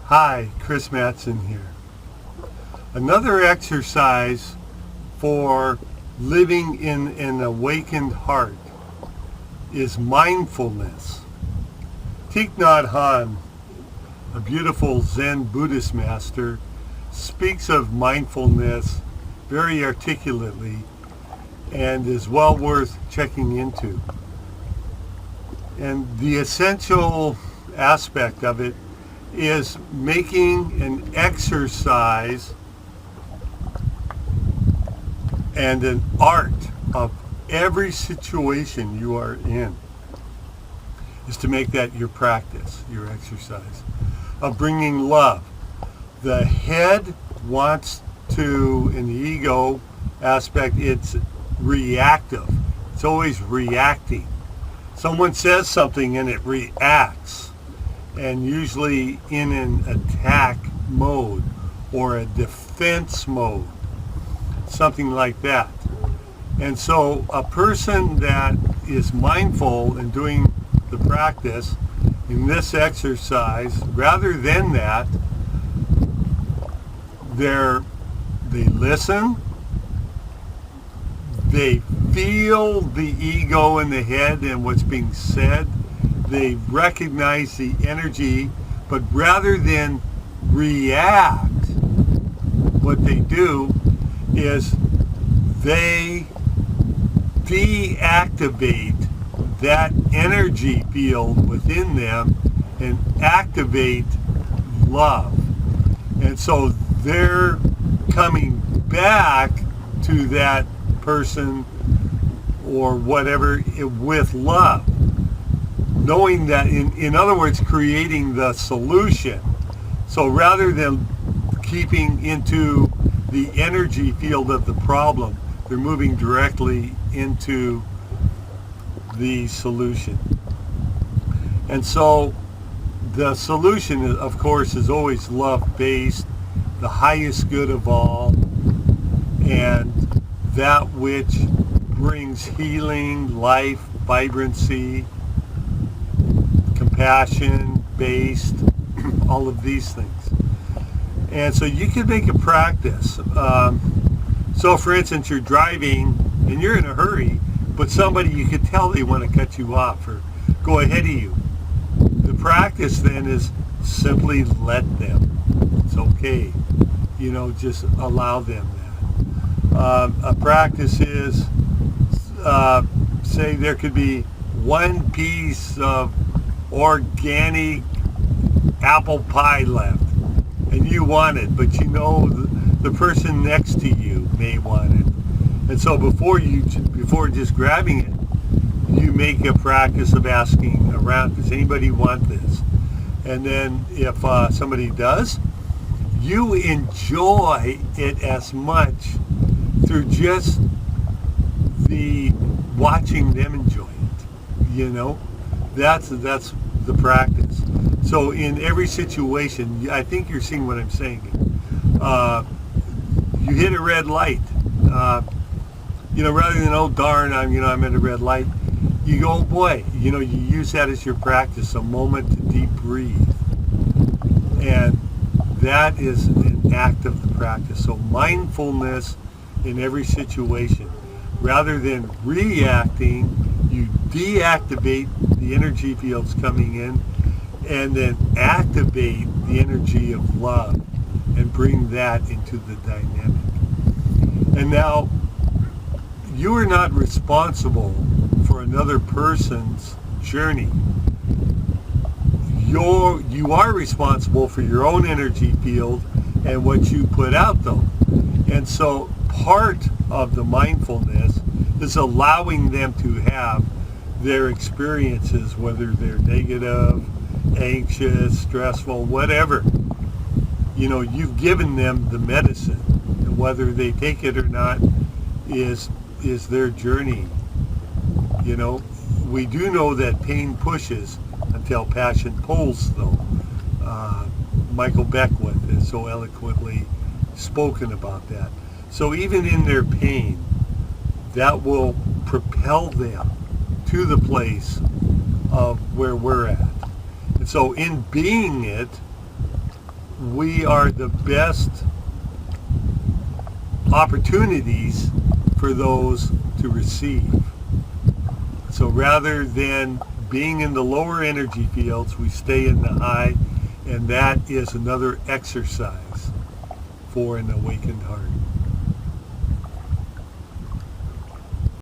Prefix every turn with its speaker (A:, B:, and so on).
A: Hi, Chris Madsen here. Another exercise for living in an awakened heart is mindfulness. Thich Nhat Hanh, a beautiful Zen Buddhist master, speaks of mindfulness very articulately and is well worth checking into. And the essential aspect of it is making an exercise and an art of every situation you are in, is to make that your practice, your exercise of bringing love. The head wants to, in the ego aspect, it's reactive. It's always reacting. Someone says something and it reacts, and usually in an attack mode or a defense mode, something like that. And so a person that is mindful and doing the practice in this exercise, rather than that, they listen, they feel the ego in the head and what's being said. They recognize the energy, but rather than react, what they do is they deactivate that energy field within them and activate love. And so they're coming back to that person or whatever with love, knowing that, in other words, creating the solution. So rather than keeping into the energy field of the problem, they're moving directly into the solution. And so the solution, of course, is always love-based, the highest good of all, and that which brings healing, life, vibrancy, compassion based, all of these things. And so you can make a practice. So for instance, you're driving and you're in a hurry, but somebody, you could tell they want to cut you off or go ahead of you. The practice then is simply let them. It's okay. Just allow them that. A practice is, say there could be one piece of organic apple pie left and you want it, but the person next to you may want it. And so before just grabbing it, you make a practice of asking around, does anybody want this? And then if somebody does, you enjoy it as much through just the watching them enjoy it. That's the practice. So in every situation, I think you're seeing what I'm saying. You hit a red light. Rather than, oh darn, I'm at a red light, you go, oh boy, you use that as your practice, a moment to deep breathe. And that is an act of the practice. So mindfulness in every situation. Rather than reacting, you deactivate the energy fields coming in and then activate the energy of love and bring that into the dynamic. And now, you are not responsible for another person's journey. You are responsible for your own energy field and what you put out though. And so part of the mindfulness is allowing them to have their experiences, whether they're negative, anxious, stressful, whatever. You've given them the medicine, and whether they take it or not is their journey. We do know that pain pushes until passion pulls, though. Michael Beckwith has so eloquently spoken about that. So even in their pain, that will propel them to the place of where we're at. And so in being it, we are the best opportunities for those to receive. So rather than being in the lower energy fields, we stay in the high, and that is another exercise for an awakened heart.